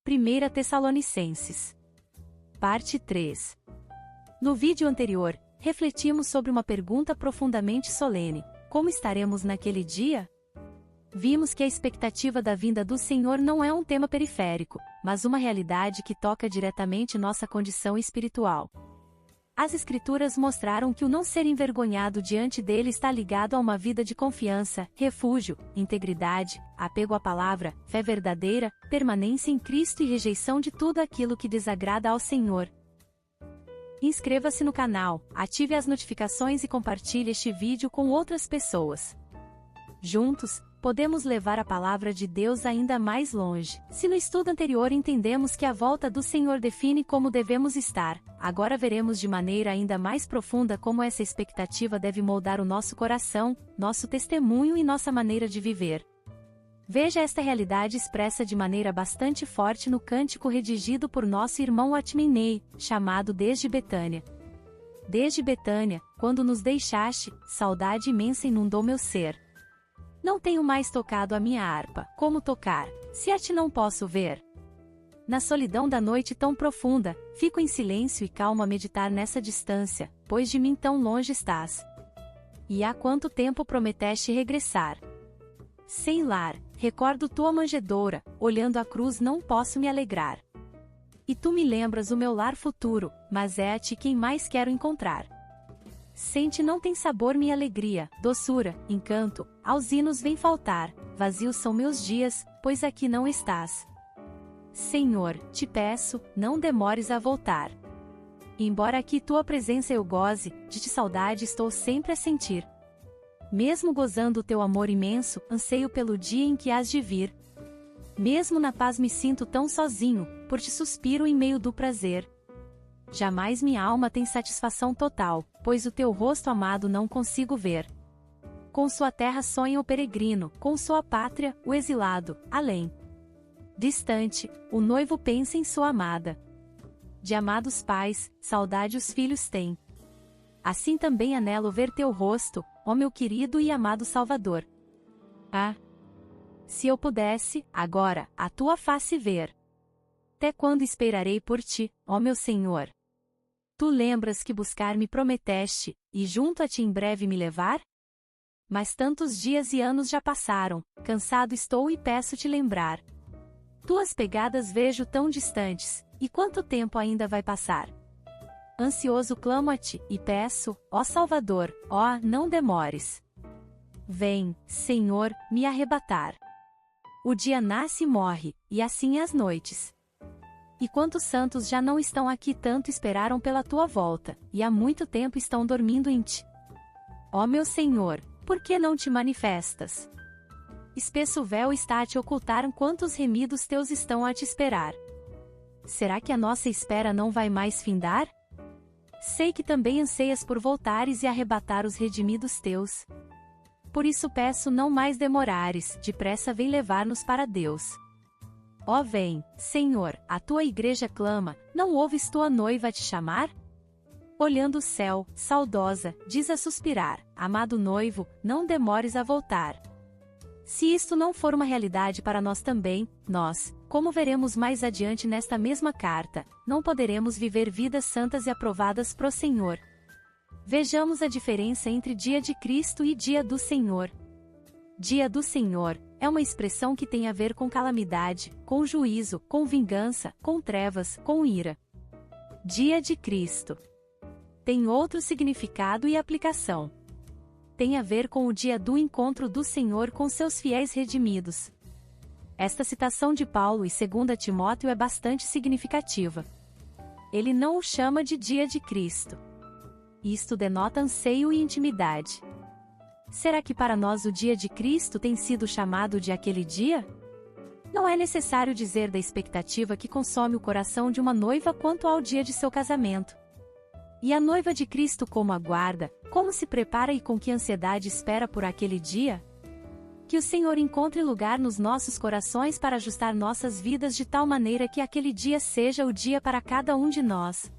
1 Tessalonicenses. Parte 3. No vídeo anterior, refletimos sobre uma pergunta profundamente solene: como estaremos naquele dia? Vimos que a expectativa da vinda do Senhor não é um tema periférico, mas uma realidade que toca diretamente nossa condição espiritual. As Escrituras mostraram que o não ser envergonhado diante dele está ligado a uma vida de confiança, refúgio, integridade, apego à palavra, fé verdadeira, permanência em Cristo e rejeição de tudo aquilo que desagrada ao Senhor. Inscreva-se no canal, ative as notificações e compartilhe este vídeo com outras pessoas. Juntos, podemos levar a palavra de Deus ainda mais longe. Se no estudo anterior entendemos que a volta do Senhor define como devemos estar, agora veremos de maneira ainda mais profunda como essa expectativa deve moldar o nosso coração, nosso testemunho e nossa maneira de viver. Veja esta realidade expressa de maneira bastante forte no cântico redigido por nosso irmão Atminei, chamado Desde Betânia. Desde Betânia, quando nos deixaste, saudade imensa inundou meu ser. Não tenho mais tocado a minha harpa, como tocar, se a ti não posso ver? Na solidão da noite tão profunda, fico em silêncio e calmo a meditar nessa distância, pois de mim tão longe estás. E há quanto tempo prometeste regressar? Sem lar, recordo tua manjedoura, olhando a cruz não posso me alegrar. E tu me lembras o meu lar futuro, mas é a ti quem mais quero encontrar. Sente não tem sabor minha alegria, doçura, encanto, aos hinos vem faltar, vazios são meus dias, pois aqui não estás. Senhor, te peço, não demores a voltar. Embora aqui tua presença eu goze, de ti saudade estou sempre a sentir. Mesmo gozando o teu amor imenso, anseio pelo dia em que hás de vir. Mesmo na paz me sinto tão sozinho, por ti suspiro em meio do prazer. Jamais minha alma tem satisfação total, pois o teu rosto amado não consigo ver. Com sua terra sonha o peregrino, com sua pátria, o exilado, além. Distante, o noivo pensa em sua amada. De amados pais, saudade os filhos têm. Assim também anelo ver teu rosto, ó meu querido e amado Salvador. Ah! Se eu pudesse, agora, a tua face ver. Até quando esperarei por ti, ó meu Senhor? Tu lembras que buscar-me prometeste, e junto a ti em breve me levar? Mas tantos dias e anos já passaram, cansado estou e peço-te lembrar. Tuas pegadas vejo tão distantes, e quanto tempo ainda vai passar? Ansioso clamo a ti, e peço, ó Salvador, ó, não demores. Vem, Senhor, me arrebatar. O dia nasce e morre, e assim as noites. E quantos santos já não estão aqui tanto esperaram pela tua volta, e há muito tempo estão dormindo em ti. Ó meu Senhor, por que não te manifestas? Espesso véu está a te ocultar quantos remidos teus estão a te esperar. Será que a nossa espera não vai mais findar? Sei que também anseias por voltares e arrebatar os redimidos teus. Por isso peço não mais demorares, depressa vem levar-nos para Deus. Ó vem, Senhor, a tua igreja clama, não ouves tua noiva te chamar? Olhando o céu, saudosa, diz a suspirar, amado noivo, não demores a voltar. Se isto não for uma realidade para nós também, nós, como veremos mais adiante nesta mesma carta, não poderemos viver vidas santas e aprovadas pro Senhor. Vejamos a diferença entre dia de Cristo e dia do Senhor. Dia do Senhor é uma expressão que tem a ver com calamidade, com juízo, com vingança, com trevas, com ira. Dia de Cristo tem outro significado e aplicação. Tem a ver com o dia do encontro do Senhor com seus fiéis redimidos. Esta citação de Paulo e 2 Timóteo é bastante significativa. Ele não o chama de dia de Cristo. Isto denota anseio e intimidade. Será que para nós o dia de Cristo tem sido chamado de aquele dia? Não é necessário dizer da expectativa que consome o coração de uma noiva quanto ao dia de seu casamento. E a noiva de Cristo como aguarda, como se prepara e com que ansiedade espera por aquele dia? Que o Senhor encontre lugar nos nossos corações para ajustar nossas vidas de tal maneira que aquele dia seja o dia para cada um de nós.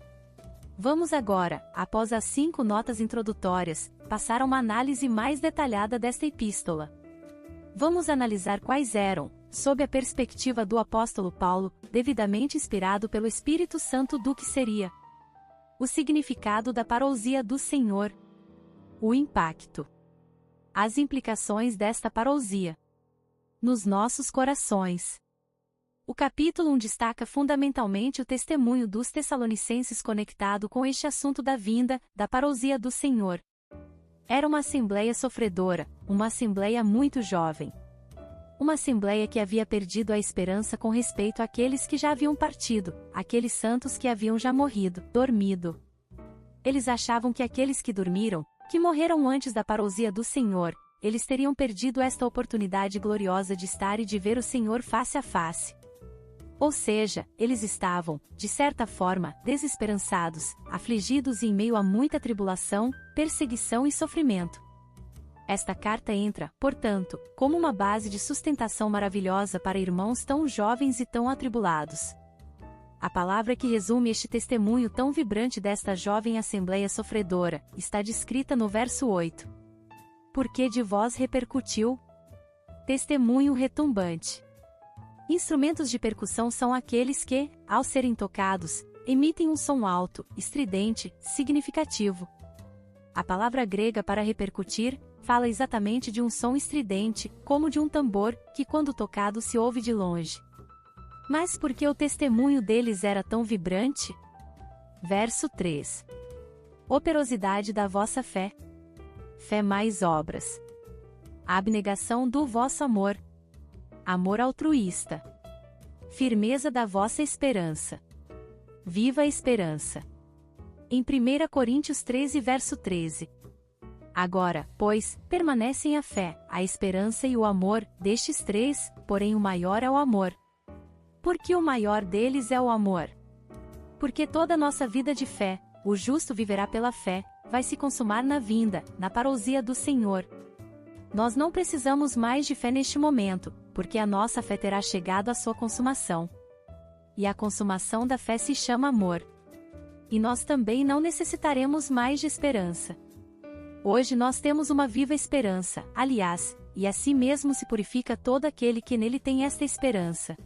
Vamos agora, após as 5 notas introdutórias, passar a uma análise mais detalhada desta epístola. Vamos analisar quais eram, sob a perspectiva do apóstolo Paulo, devidamente inspirado pelo Espírito Santo, do que seria o significado da parousia do Senhor, o impacto, as implicações desta parousia nos nossos corações. O capítulo 1 destaca fundamentalmente o testemunho dos Tessalonicenses conectado com este assunto da vinda, da parousia do Senhor. Era uma assembleia sofredora, uma assembleia muito jovem. Uma assembleia que havia perdido a esperança com respeito àqueles que já haviam partido, aqueles santos que haviam já morrido, dormido. Eles achavam que aqueles que dormiram, que morreram antes da parousia do Senhor, eles teriam perdido esta oportunidade gloriosa de estar e de ver o Senhor face a face. Ou seja, eles estavam, de certa forma, desesperançados, afligidos e em meio a muita tribulação, perseguição e sofrimento. Esta carta entra, portanto, como uma base de sustentação maravilhosa para irmãos tão jovens e tão atribulados. A palavra que resume este testemunho tão vibrante desta jovem assembleia sofredora, está descrita no verso 8. Porque de vós repercutiu testemunho retumbante. Instrumentos de percussão são aqueles que, ao serem tocados, emitem um som alto, estridente, significativo. A palavra grega para repercutir, fala exatamente de um som estridente, como de um tambor, que quando tocado se ouve de longe. Mas por que o testemunho deles era tão vibrante? Verso 3. Operosidade da vossa fé. Fé mais obras. A abnegação do vosso amor. Amor altruísta. Firmeza da vossa esperança. Viva a esperança. Em 1 Coríntios 13, verso 13. Agora, pois, permanecem a fé, a esperança e o amor, destes três, porém o maior é o amor. Porque o maior deles é o amor. Porque toda nossa vida de fé, o justo viverá pela fé, vai se consumar na vinda, na parousia do Senhor. Nós não precisamos mais de fé neste momento, porque a nossa fé terá chegado à sua consumação. E a consumação da fé se chama amor. E nós também não necessitaremos mais de esperança. Hoje nós temos uma viva esperança, aliás, e assim mesmo se purifica todo aquele que nele tem esta esperança.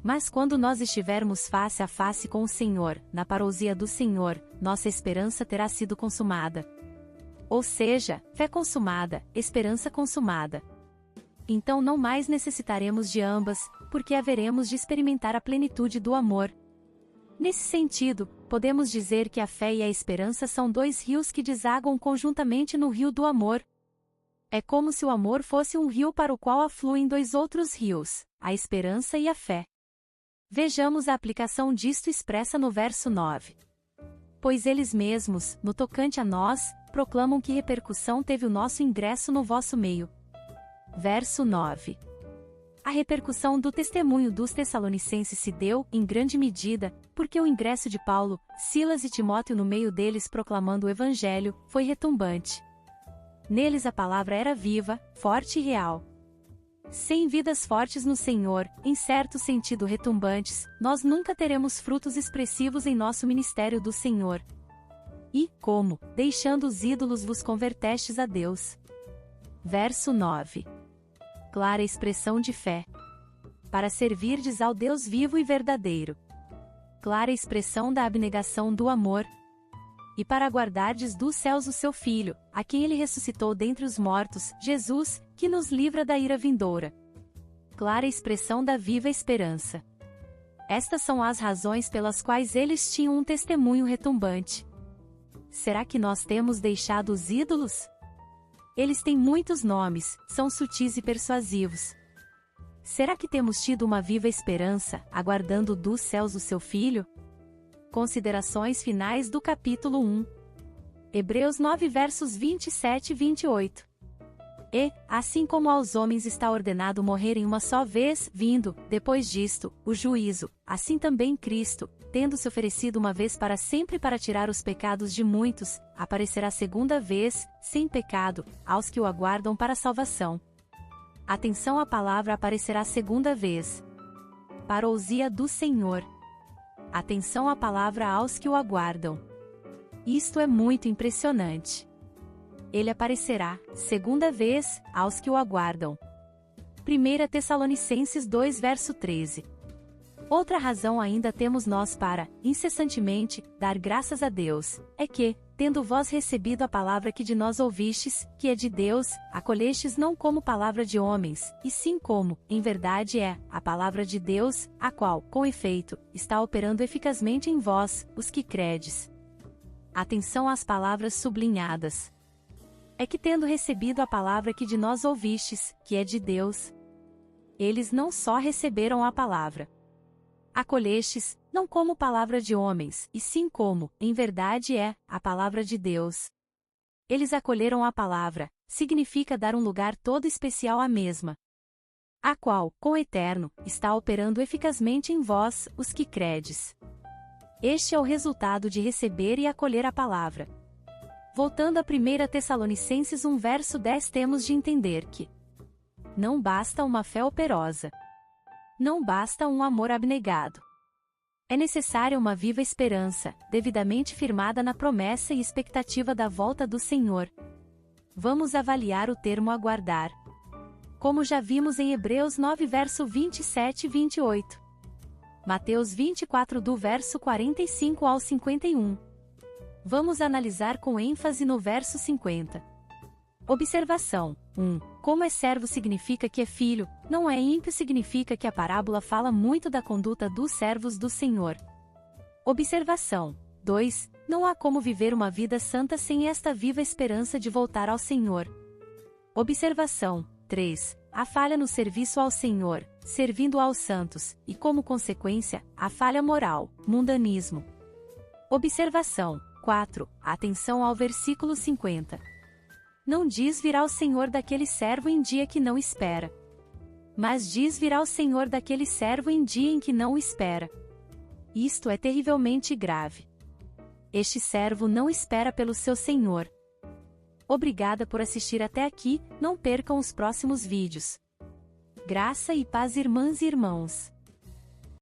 Mas quando nós estivermos face a face com o Senhor, na parousia do Senhor, nossa esperança terá sido consumada. Ou seja, fé consumada, esperança consumada. Então não mais necessitaremos de ambas, porque haveremos de experimentar a plenitude do amor. Nesse sentido, podemos dizer que a fé e a esperança são dois rios que desaguam conjuntamente no rio do amor. É como se o amor fosse um rio para o qual afluem dois outros rios, a esperança e a fé. Vejamos a aplicação disto expressa no verso 9. Pois eles mesmos, no tocante a nós, proclamam que repercussão teve o nosso ingresso no vosso meio. Verso 9. A repercussão do testemunho dos Tessalonicenses se deu, em grande medida, porque o ingresso de Paulo, Silas e Timóteo no meio deles proclamando o Evangelho, foi retumbante. Neles a palavra era viva, forte e real. Sem vidas fortes no Senhor, em certo sentido retumbantes, nós nunca teremos frutos expressivos em nosso ministério do Senhor. E, como, deixando os ídolos vos convertestes a Deus. Verso 9. Clara expressão de fé. Para servirdes ao Deus vivo e verdadeiro. Clara expressão da abnegação do amor. E para guardardes dos céus o seu Filho, a quem ele ressuscitou dentre os mortos, Jesus, que nos livra da ira vindoura. Clara expressão da viva esperança. Estas são as razões pelas quais eles tinham um testemunho retumbante. Será que nós temos deixado os ídolos? Eles têm muitos nomes, são sutis e persuasivos. Será que temos tido uma viva esperança, aguardando dos céus o seu Filho? Considerações finais do capítulo 1. Hebreus 9 versos 27 e 28. E, assim como aos homens está ordenado morrerem uma só vez, vindo, depois disto, o juízo, assim também Cristo, tendo-se oferecido uma vez para sempre para tirar os pecados de muitos, aparecerá segunda vez, sem pecado, aos que o aguardam para a salvação. Atenção à palavra aparecerá segunda vez. Parousia do Senhor. Atenção à palavra aos que o aguardam. Isto é muito impressionante. Ele aparecerá, segunda vez, aos que o aguardam. 1 Tessalonicenses 2 verso 13. Outra razão ainda temos nós para, incessantemente, dar graças a Deus, é que, tendo vós recebido a palavra que de nós ouvistes, que é de Deus, acolhestes não como palavra de homens, e sim como, em verdade a palavra de Deus, a qual, com efeito, está operando eficazmente em vós, os que credes. Atenção às palavras sublinhadas. É que tendo recebido a palavra que de nós ouvistes, que é de Deus, eles não só receberam a palavra, acolhestes, não como palavra de homens, e sim como, em verdade a palavra de Deus. Eles acolheram a palavra, significa dar um lugar todo especial à mesma, a qual, com eterno, está operando eficazmente em vós, os que credes. Este é o resultado de receber e acolher a palavra. Voltando a 1 Tessalonicenses 1 verso 10, temos de entender que não basta uma fé operosa. Não basta um amor abnegado. É necessária uma viva esperança, devidamente firmada na promessa e expectativa da volta do Senhor. Vamos avaliar o termo aguardar. Como já vimos em Hebreus 9 verso 27 e 28. Mateus 24 do verso 45 ao 51. Vamos analisar com ênfase no verso 50. Observação 1. Como é servo significa que é filho, não é ímpio significa que a parábola fala muito da conduta dos servos do Senhor. Observação 2. Não há como viver uma vida santa sem esta viva esperança de voltar ao Senhor. Observação 3. A falha no serviço ao Senhor, servindo aos santos, e como consequência, a falha moral, mundanismo. Observação 4. Atenção ao versículo 50. Não diz virá o Senhor daquele servo em dia que não espera. Mas diz virá o Senhor daquele servo em dia em que não o espera. Isto é terrivelmente grave. Este servo não espera pelo seu Senhor. Obrigada por assistir até aqui, não percam os próximos vídeos. Graça e paz, irmãs e irmãos.